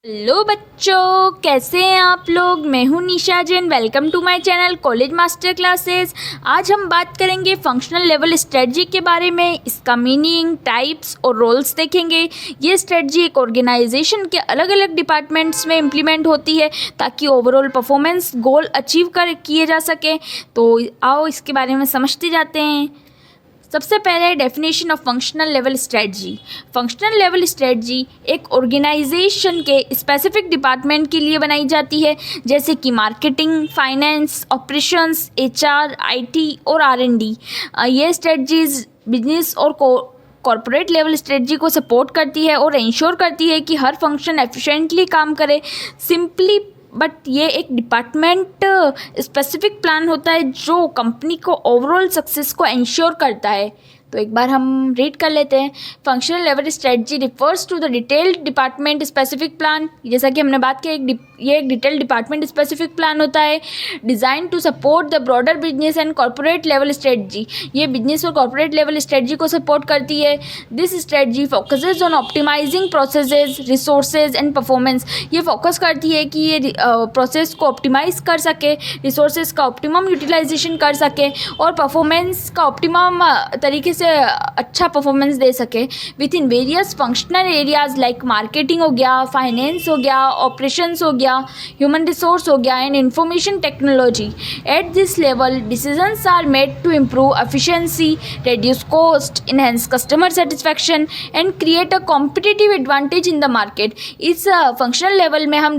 Hello बच्चों, कैसे हैं आप लोग। मैं हूं Nisha Jain. Welcome to my channel college master classes. आज हम बात करेंगे फंक्शनल लेवल स्ट्रेटजी के बारे में। इसका मीनिंग, टाइप्स और रोल्स देखेंगे। ये स्ट्रेटजी एक ऑर्गेनाइजेशन के अलग अलग डिपार्टमेंट्स में इम्प्लीमेंट होती है ताकि ओवरऑल परफॉर्मेंस गोल अचीव किए जा सके। तो आओ इसके बारे में समझते जाते हैं। सबसे पहले definition of functional level strategy. Functional level strategy एक ऑर्गेनाइजेशन के स्पेसिफिक डिपार्टमेंट के लिए बनाई जाती है, जैसे कि marketing, finance, operations, HR, IT और आरएनडी। ये स्ट्रेटजीज बिजनेस और कॉर्पोरेट लेवल स्ट्रेटजी को सपोर्ट करती है और इंश्योर करती है कि हर फंक्शन एफिशिएंटली काम करे। सिंपली बट ये एक डिपार्टमेंट स्पेसिफिक प्लान होता है जो कंपनी को ओवरऑल सक्सेस को इंश्योर करता है। तो एक बार हम रीड कर लेते हैं। Functional level strategy refers to the detailed department specific plan. जैसा कि हमने बात की, ये एक डिटेल्ड डिपार्टमेंट स्पेसिफिक प्लान होता है design to support the broader business and corporate level strategy. ये बिजनेस और कॉर्पोरेट लेवल स्ट्रेटजी को सपोर्ट करती है। This strategy focuses on optimising processes, resources and performance. ये फोकस करती है कि ये प्रोसेस को ऑप्टिमाइज कर सके, रिसोर्सेज का ऑप्टिमम यूटिलाइजेशन कर सके और परफॉर्मेंस का ऑप्टिमम तरीके से अच्छा परफॉर्मेंस दे सके with in various functional areas like marketing हो गया, फाइनेंस हो गया, ऑपरेशंस हो गया, ह्यूमन रिसोर्स हो गया and information technology. At this level decisions are made to improve efficiency, reduce cost, enhance customer satisfaction and create a competitive advantage in the market। इस functional level में हम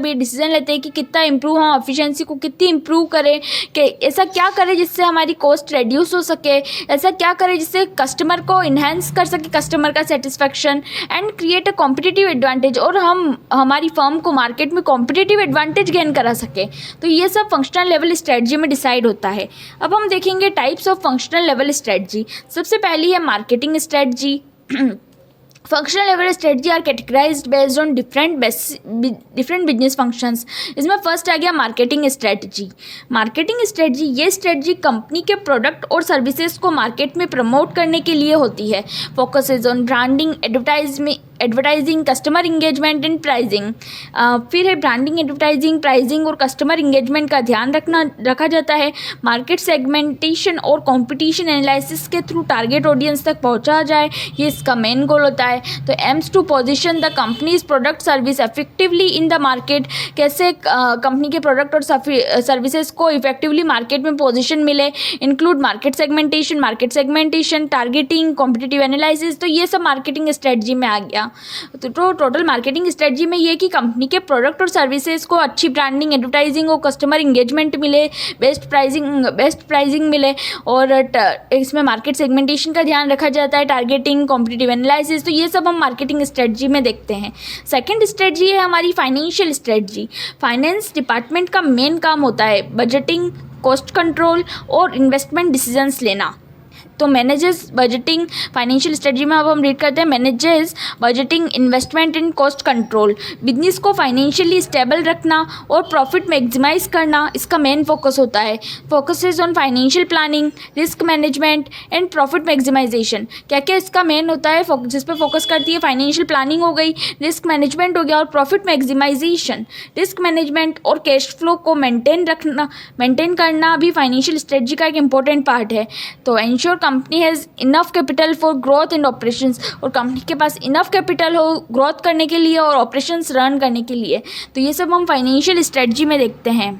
ये डिसीजन लेते हैं कि कितना इम्प्रूव, हम एफिशिएंसी को कितनी इम्प्रूव करें, कि ऐसा क्या करें जिससे हमारी कॉस्ट रिड्यूस हो सके, ऐसा क्या करें जिससे कस्टमर को इन्हेंस कर सके कस्टमर का satisfaction and create a competitive advantage, और हम हमारी फर्म को मार्केट में कॉम्पिटिटिव एडवांटेज गेन करा सके। तो ये सब फंक्शनल लेवल स्ट्रेटजी में डिसाइड होता है। अब हम देखेंगे types of functional level strategy. सबसे पहली है marketing strategy. Functional level strategy are categorised based on different business functions. इसमें फर्स्ट आ गया मार्केटिंग स्ट्रेटजी। मार्केटिंग स्ट्रेटजी ये स्ट्रेटजी कंपनी के प्रोडक्ट और सर्विसेज को मार्केट में प्रमोट करने के लिए होती है। Focuses on branding, advertising, customer engagement and pricing. फिर है ब्रांडिंग, एडवर्टाइजिंग, प्राइजिंग और कस्टमर इंगेजमेंट का ध्यान रखा जाता है। मार्केट सेगमेंटेशन और कंपटीशन एनालिसिस के थ्रू टारगेट ऑडियंस तक पहुंचा जाए, ये इसका मेन गोल होता है। तो aims to position the company's product service effectively in the market. कैसे कंपनी के प्रोडक्ट और सर्विसेज को इफेक्टिवली मार्केट में पोजीशन मिले। Include market segmentation, targeting, competitive analysis. तो ये सब मार्केटिंग स्ट्रेटजी में आ गया। तो टोटल मार्केटिंग स्ट्रेटजी में ये कि कंपनी के प्रोडक्ट और सर्विसेज को अच्छी ब्रांडिंग, एडवर्टाइजिंग और कस्टमर इंगेजमेंट मिले, बेस्ट प्राइसिंग मिले, और इसमें मार्केट सेगमेंटेशन का ध्यान रखा जाता है, टारगेटिंग, कॉम्पिटिटिव एनालिसिस। तो ये सब हम मार्केटिंग स्ट्रेटजी में देखते हैं। सेकंड स्ट्रेटजी है हमारी फाइनेंशियल स्ट्रेटजी। फाइनेंस डिपार्टमेंट का मेन काम होता है बजटिंग, कॉस्ट कंट्रोल और इन्वेस्टमेंट डिसीजंस लेना। तो मैनेजेस बजटिंग, फाइनेंशियल स्ट्रेटजी में अब हम रीड करते हैं manages budgeting, investment and cost control. Business को फाइनेंशियली स्टेबल रखना और प्रॉफिट मैक्सिमाइज करना इसका मेन फोकस होता है। Focuses on financial planning, risk management and profit maximisation. क्या क्या इसका मेन होता है, जिस पर फोकस करती है, फाइनेंशियल प्लानिंग हो गई, रिस्क मैनेजमेंट हो गया और प्रॉफिट मैक्सिमाइजेशन। रिस्क मैनेजमेंट और कैश फ्लो को मेंटेन करना भी फाइनेंशियल स्ट्रेटजी का एक इंपॉर्टेंट पार्ट है। तो ensure company has enough capital for growth and operations, और कंपनी के पास इनफ कैपिटल हो ग्रोथ करने के लिए और ऑपरेशंस रन करने के लिए। तो ये सब हम फाइनेंशियल स्ट्रेटजी में देखते हैं।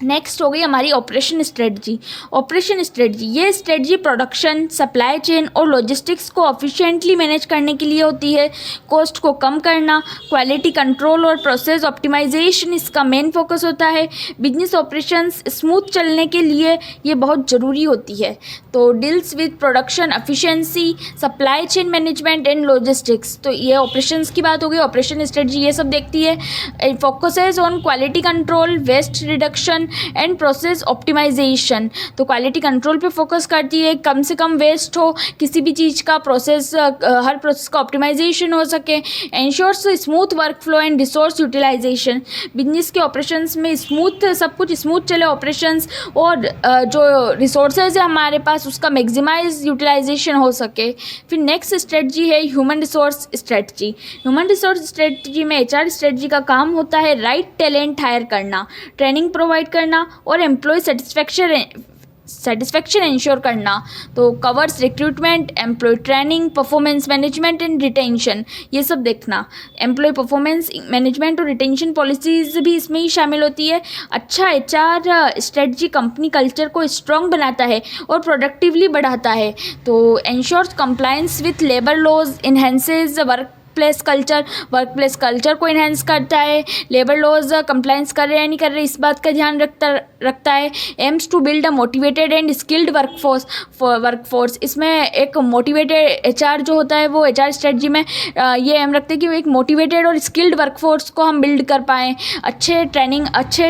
नेक्स्ट हो गई हमारी ऑपरेशन स्ट्रेटजी। ऑपरेशन स्ट्रेटजी ये स्ट्रेटजी प्रोडक्शन, सप्लाई चेन और लॉजिस्टिक्स को एफिशिएंटली मैनेज करने के लिए होती है। कॉस्ट को कम करना, क्वालिटी कंट्रोल और प्रोसेस ऑप्टिमाइजेशन इसका मेन फोकस होता है। बिजनेस ऑपरेशंस स्मूथ चलने के लिए ये बहुत ज़रूरी होती है। तो deals with production efficiency, supply chain management and logistics. तो ये ऑपरेशंस की बात हो गई। ऑपरेशन स्ट्रेटजी ये सब देखती है। Focuses on quality control, waste reduction, reduction and process optimisation. तो क्वालिटी कंट्रोल पे फोकस करती है, कम से कम वेस्ट हो, किसी भी चीज़ का प्रोसेस, हर प्रोसेस का ऑप्टिमाइजेशन हो सके। Ensures smooth work flow and resource utilisation. Business के ऑपरेशंस में स्मूथ, सब कुछ स्मूथ चले ऑपरेशंस, और जो रिसोर्सेज है हमारे पास उसका मैक्सिमाइज यूटिलाइजेशन हो सके। फिर नेक्स्ट स्ट्रेटजी है human resource strategy. Human resource strategy में एचआर स्ट्रेटजी का काम होता है राइट टैलेंट हायर करना, ट्रेनिंग प्रोवाइड करना और एम्प्लॉय सेटिस्फैक्शन इंश्योर करना। तो covers recruitment, employee training, performance management and retention, ये सब देखना। एम्प्लॉय परफॉर्मेंस मैनेजमेंट और रिटेंशन पॉलिसीज़ भी इसमें ही शामिल होती है। अच्छा एचआर स्ट्रेटजी कंपनी कल्चर को स्ट्रॉन्ग बनाता है और प्रोडक्टिवली बढ़ाता है। तो ensures compliance with labour laws, enhances workplace culture को इन्हेंस करता है। लेबर लॉज कंप्लायंस कर रहे हैं या नहीं कर रहे, इस बात का ध्यान रखता है। Aims to build a motivated and skilled workforce. इसमें एक मोटिवेटेड एचआर जो होता है वो एचआर स्ट्रेटजी में ये एम रखते हैं कि वो एक मोटिवेटेड और स्किल्ड वर्कफोर्स को हम बिल्ड कर पाएँ। अच्छे ट्रेनिंग, अच्छे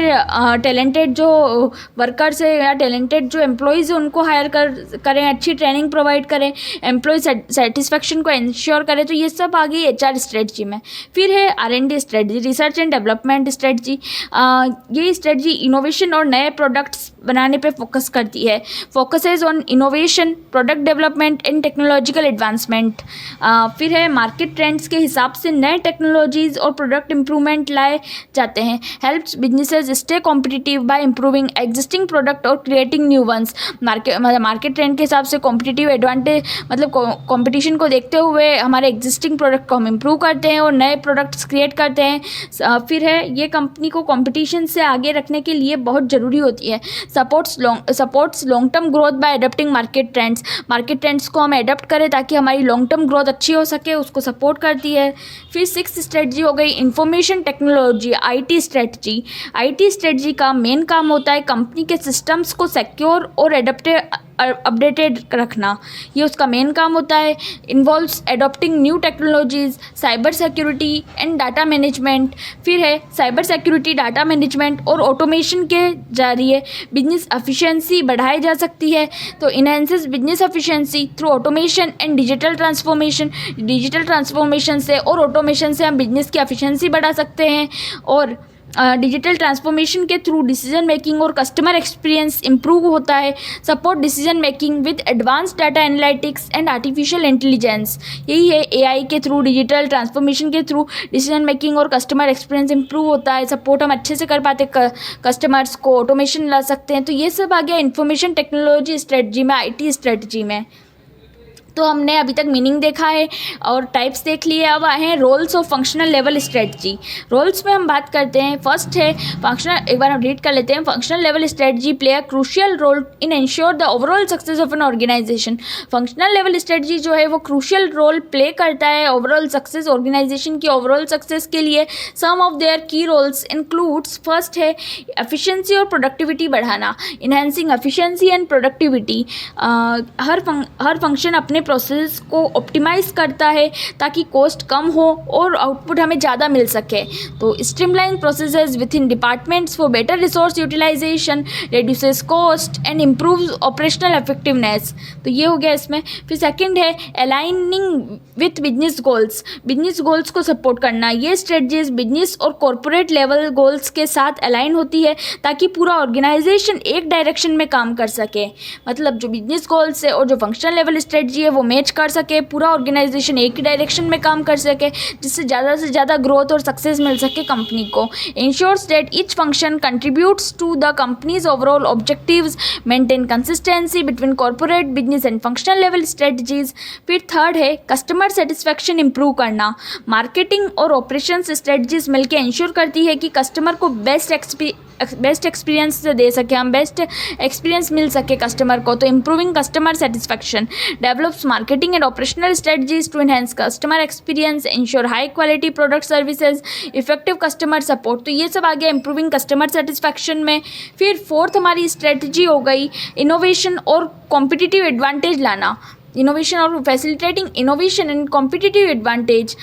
टैलेंटेड जो वर्कर्स है या टैलेंटेड जो एम्प्लॉयज़ है उनको हायर करें, अच्छी ट्रेनिंग प्रोवाइड करें, एम्प्लॉय सेटिस्फेक्शन को इंश्योर करें। तो ये सब आ गई एचआर स्ट्रेटजी में। फिर है R and D strategy, research and development strategy. ये स्ट्रेटजी इनोवेशन और नए प्रोडक्ट्स बनाने पे फोकस करती है। Focuses on innovation, product development and technological advancement. फिर है मार्केट ट्रेंड्स के हिसाब से नए टेक्नोलॉजीज़ और प्रोडक्ट इंप्रूवमेंट लाए जाते हैं। Helps businesses stay competitive by improving existing product और creating new ones. Market trend के हिसाब से कॉम्पिटिटिव एडवांटेज, मतलब कॉम्पिटिशन को देखते हुए हमारे एग्जिस्टिंग प्रोडक्ट को हम इम्प्रूव करते हैं और नए प्रोडक्ट्स क्रिएट करते हैं। फिर है ये कंपनी को कॉम्पिटिशन से आगे रखने के लिए बहुत ज़रूरी होती है। Supports long term growth by adopting market trends को हम अडॉप्ट करें ताकि हमारी लॉन्ग टर्म ग्रोथ अच्छी हो सके, उसको सपोर्ट करती है। फिर सिक्स्थ स्ट्रेटजी हो गई information technology, IT strategy. IT strategy का मेन काम होता है कंपनी के सिस्टम्स को सिक्योर और अपडेटेड रखना, ये उसका मेन काम होता है। Involves adopting new technologies, cyber security and data management. फिर है साइबर सिक्योरिटी, डाटा मैनेजमेंट और ऑटोमेशन के जरिए बिजनेस एफिशिएंसी बढ़ाई जा सकती है। तो enhances business efficiency through automation and digital transformation से और ऑटोमेशन से हम बिजनेस की एफिशिएंसी बढ़ा सकते हैं। और डिजिटल ट्रांसफॉर्मेशन के थ्रू डिसीजन मेकिंग और कस्टमर एक्सपीरियंस इंप्रूव होता है। Support decision making with advance data analytics and artificial intelligence. यही है एआई के थ्रू, डिजिटल ट्रांसफॉर्मेशन के थ्रू डिसीजन मेकिंग और कस्टमर एक्सपीरियंस इंप्रूव होता है। सपोर्ट हम अच्छे से कर पाते कस्टमर्स को, ऑटोमेशन ला सकते हैं। तो ये सब आ गया इंफॉर्मेशन टेक्नोलॉजी स्ट्रेटजी में, आईटी स्ट्रेटजी में। तो हमने अभी तक मीनिंग देखा है और टाइप्स देख लिए। अब आए हैं roles of functional level strategy. Roles में हम बात करते हैं, फर्स्ट है फंक्शनल, एक बार हम रीड कर लेते हैं। Functional level strategy play a crucial role in ensure the overall success of an organisation. Functional level strategy जो है वो क्रूशियल रोल प्ले करता है ओवरऑल सक्सेस, ऑर्गेनाइजेशन की ओवरऑल सक्सेस के लिए। Some of their key roles includes, first है efficiency और प्रोडक्टिविटी बढ़ाना, इनहेंसिंग एफिशिएंसी एंड प्रोडक्टिविटी। हर फंक्शन अपने प्रोसेस को ऑप्टिमाइज करता है ताकि कॉस्ट कम हो और आउटपुट हमें ज़्यादा मिल सके। तो streamline processes within departments for better resource utilisation, reduces cost and improves operational effectiveness. तो ये हो गया इसमें। फिर सेकंड है अलाइनिंग विथ बिजनेस गोल्स को सपोर्ट करना। ये स्ट्रेटजीज बिजनेस और कॉरपोरेट लेवल गोल्स के साथ अलाइन होती है ताकि पूरा ऑर्गेनाइजेशन एक डायरेक्शन में काम कर सके। मतलब जो बिजनेस गोल्स है और जो फंक्शनल लेवल स्ट्रेटजी है वो मैच कर सके, पूरा ऑर्गेनाइजेशन एक ही डायरेक्शन में काम कर सके, जिससे ज़्यादा से ज़्यादा ग्रोथ और सक्सेस मिल सके कंपनी को। Ensures that each function contributes to the company's overall objectives, maintain consistency between corporate business and functional level strategies. फिर थर्ड है कस्टमर सेटिस्फैक्शन इंप्रूव करना। मार्केटिंग और ऑपरेशंस स्ट्रेटजीज मिलकर इंश्योर करती है कि कस्टमर को बेस्ट एक्सपीरियंस दे सके, हम बेस्ट एक्सपीरियंस मिल सके कस्टमर को। तो improving customer satisfaction. Develops marketing and operational strategies to enhance customer experience, ensure high quality product services, effective customer support. तो ये सब आ गया इंप्रूविंग कस्टमर सेटिस्फैक्शन में। फिर फोर्थ हमारी स्ट्रेटजी हो गई इनोवेशन और कॉम्पिटिटिव एडवांटेज लाना। इनोवेशन और facilitating innovation and competitive advantage.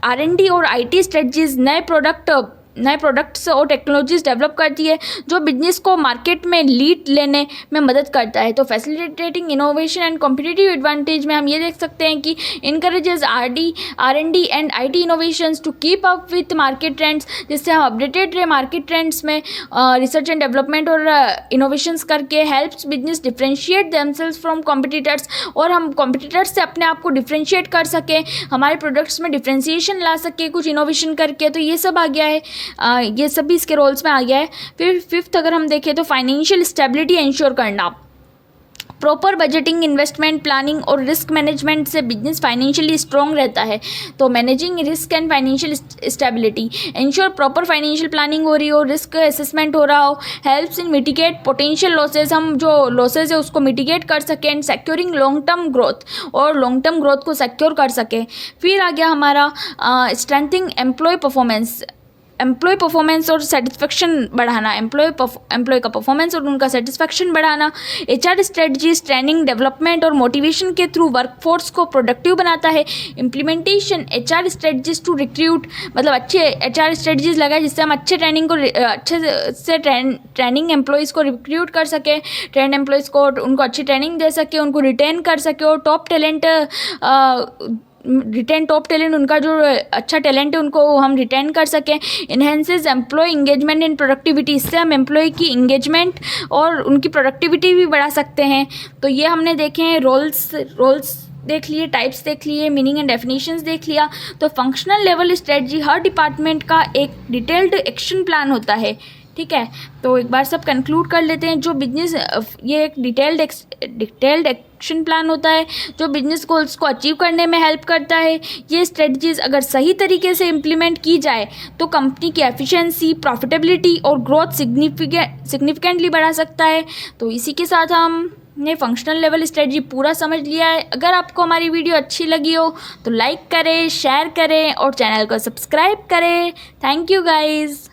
R&D और IT स्ट्रेटजीज नए प्रोडक्ट नए प्रोडक्ट्स और टेक्नोलॉजीज डेवलप करती है जो बिजनेस को मार्केट में लीड लेने में मदद करता है। तो facilitating innovation and competitive advantage में हम ये देख सकते हैं कि encourages R&D and IT innovations to keep up with market trends, जिससे हम अपडेटेड रहे मार्केट ट्रेंड्स में रिसर्च एंड डेवलपमेंट और इनोवेशंस करके helps business differentiate themselves from competitors, और हम कॉम्पिटिटर्स से अपने आप को डिफ्रेंशिएट कर सकें, हमारे प्रोडक्ट्स में डिफ्रेंशिएशन ला सके कुछ इनोवेशन करके। तो ये सब आ गया है, ये सब भी इसके रोल्स में आ गया है। फिर फिफ्थ अगर हम देखें तो फाइनेंशियल स्टेबिलिटी इंश्योर करना। प्रॉपर बजटिंग, इन्वेस्टमेंट प्लानिंग और रिस्क मैनेजमेंट से बिजनेस फाइनेंशियली स्ट्रॉन्ग रहता है। तो managing risk and financial stability, ensure proper financial planning हो रही हो, रिस्क असेसमेंट हो रहा हो, helps in mitigate potential losses, हम जो लॉसेज है उसको मिटिगेट कर सकें, and securing long term growth, और लॉन्ग टर्म ग्रोथ को सिक्योर कर सकें। फिर आ गया हमारा स्ट्रेंथिंग एम्प्लॉय परफॉर्मेंस और सेटिस्फेक्शन बढ़ाना, एम्प्लॉय का परफॉर्मेंस और उनका सेटिस्फेक्शन बढ़ाना। HR स्ट्रेटजीज ट्रेनिंग, डेवलपमेंट और मोटिवेशन के थ्रू वर्कफोर्स को प्रोडक्टिव बनाता है। Implementation HR strategies to recruit, मतलब अच्छे HR स्ट्रेटजीज लगाए जिससे हम अच्छे ट्रेनिंग एम्प्लॉयज़ को रिक्रूट कर सके, ट्रेंड एम्प्लॉयज़ को उनको अच्छी ट्रेनिंग दे सके, उनको रिटेन कर सके, और टॉप टैलेंट उनका जो अच्छा टैलेंट है उनको हम रिटेन कर सकें। Enhances employee engagement and productivity, इससे हम एम्प्लॉय की इंगेजमेंट और उनकी प्रोडक्टिविटी भी बढ़ा सकते हैं। तो ये हमने देखे हैं, रोल्स देख लिए, टाइप्स देख लिए, मीनिंग एंड डेफिनेशंस देख लिया। तो फंक्शनल लेवल स्ट्रेटजी हर डिपार्टमेंट का एक डिटेल्ड एक्शन प्लान होता है, ठीक है। तो एक बार सब कंक्लूड कर लेते हैं। जो बिजनेस, ये एक डिटेल्ड एक्शन प्लान होता है जो बिजनेस गोल्स को अचीव करने में हेल्प करता है। ये स्ट्रेटजीज अगर सही तरीके से इम्प्लीमेंट की जाए तो कंपनी की एफिशिएंसी, प्रॉफिटेबिलिटी और ग्रोथ सिग्निफिकेंटली बढ़ा सकता है। तो इसी के साथ हमने फंक्शनल लेवल स्ट्रेटजी पूरा समझ लिया है। अगर आपको हमारी वीडियो अच्छी लगी हो तो लाइक करें, शेयर करें और चैनल को सब्सक्राइब करें। Thank you guys.